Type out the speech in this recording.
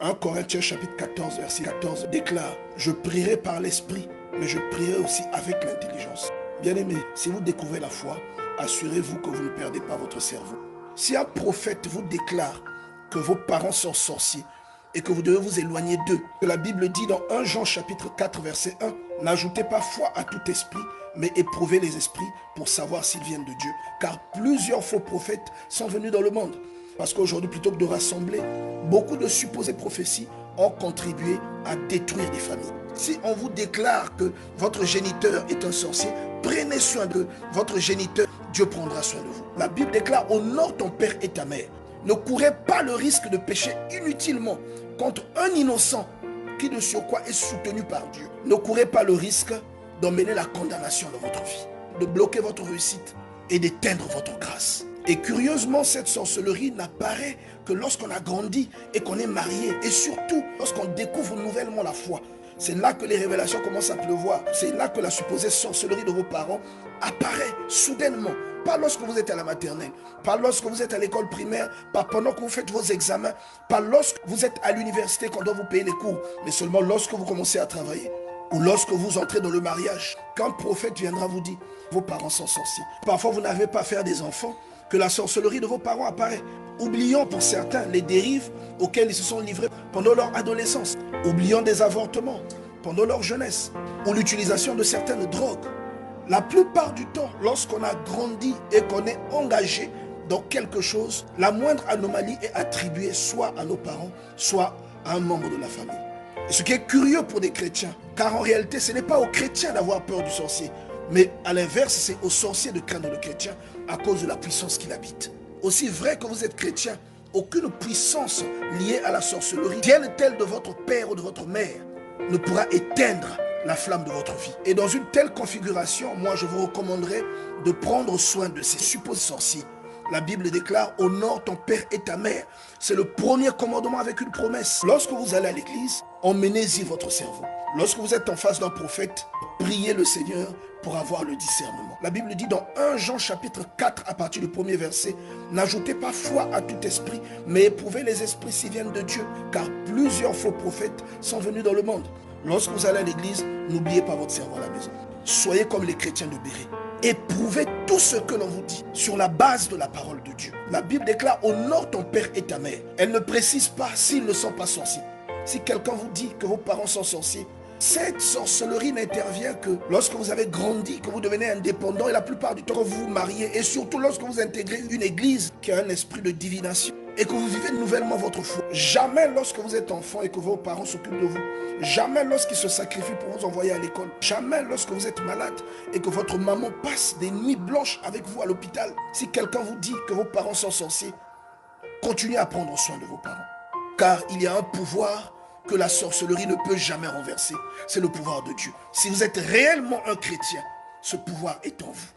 1 Corinthiens chapitre 14, verset 14 déclare: je prierai par l'esprit, mais je prierai aussi avec l'intelligence. Bien-aimés, si vous découvrez la foi, assurez-vous que vous ne perdez pas votre cerveau. Si un prophète vous déclare que vos parents sont sorciers et que vous devez vous éloigner d'eux, que la Bible dit dans 1 Jean chapitre 4 verset 1, n'ajoutez pas foi à tout esprit, mais éprouvez les esprits pour savoir s'ils viennent de Dieu. Car plusieurs faux prophètes sont venus dans le monde. Parce qu'aujourd'hui, plutôt que de rassembler, beaucoup de supposées prophéties ont contribué à détruire des familles. Si on vous déclare que votre géniteur est un sorcier, prenez soin de votre géniteur, Dieu prendra soin de vous. La Bible déclare: honore ton père et ta mère. Ne courez pas le risque de pécher inutilement contre un innocent qui de surcroît est soutenu par Dieu. Ne courez pas le risque d'emmener la condamnation dans votre vie, de bloquer votre réussite et d'éteindre votre grâce. Et curieusement, cette sorcellerie n'apparaît que lorsqu'on a grandi et qu'on est marié, et surtout lorsqu'on découvre nouvellement la foi. C'est là que les révélations commencent à pleuvoir. C'est là que la supposée sorcellerie de vos parents apparaît soudainement. Pas lorsque vous êtes à la maternelle, pas lorsque vous êtes à l'école primaire, pas pendant que vous faites vos examens, pas lorsque vous êtes à l'université qu'on doit vous payer les cours, mais seulement lorsque vous commencez à travailler ou lorsque vous entrez dans le mariage. Quand un prophète viendra vous dire: vos parents sont sorciers. Parfois vous n'arrivez pas à faire des enfants, que la sorcellerie de vos parents apparaît. Oublions pour certains les dérives auxquelles ils se sont livrés pendant leur adolescence. Oublions des avortements pendant leur jeunesse ou l'utilisation de certaines drogues. La plupart du temps, lorsqu'on a grandi et qu'on est engagé dans quelque chose, la moindre anomalie est attribuée soit à nos parents, soit à un membre de la famille. Et ce qui est curieux pour des chrétiens, car en réalité, ce n'est pas aux chrétiens d'avoir peur du sorcier, mais à l'inverse, c'est aux sorciers de craindre le chrétien à cause de la puissance qu'il habite. Aussi vrai que vous êtes chrétien, aucune puissance liée à la sorcellerie, vienne-t-elle de votre père ou de votre mère, ne pourra éteindre la flamme de votre vie. Et dans une telle configuration, moi je vous recommanderais de prendre soin de ces supposés sorciers. La Bible déclare: honore ton père et ta mère. C'est le premier commandement avec une promesse. Lorsque vous allez à l'église, emmenez-y votre cerveau. Lorsque vous êtes en face d'un prophète, priez le Seigneur pour avoir le discernement. La Bible dit dans 1 Jean chapitre 4 à partir du premier verset: n'ajoutez pas foi à tout esprit, mais éprouvez les esprits s'ils viennent de Dieu, car plusieurs faux prophètes sont venus dans le monde. Lorsque vous allez à l'église, n'oubliez pas votre cerveau à la maison. Soyez comme les chrétiens de Béret. Éprouvez tout ce que l'on vous dit sur la base de la parole de Dieu. La Bible déclare: honore ton père et ta mère. Elle ne précise pas s'ils ne sont pas sorciers. Si quelqu'un vous dit que vos parents sont sorciers, cette sorcellerie n'intervient que lorsque vous avez grandi, que vous devenez indépendant, et la plupart du temps quand vous vous mariez, et surtout lorsque vous intégrez une église qui a un esprit de divination et que vous vivez nouvellement votre foi. Jamais lorsque vous êtes enfant et que vos parents s'occupent de vous. Jamais lorsqu'ils se sacrifient pour vous envoyer à l'école. Jamais lorsque vous êtes malade et que votre maman passe des nuits blanches avec vous à l'hôpital. Si quelqu'un vous dit que vos parents sont sorciers, continuez à prendre soin de vos parents. Car il y a un pouvoir que la sorcellerie ne peut jamais renverser. C'est le pouvoir de Dieu. Si vous êtes réellement un chrétien, ce pouvoir est en vous.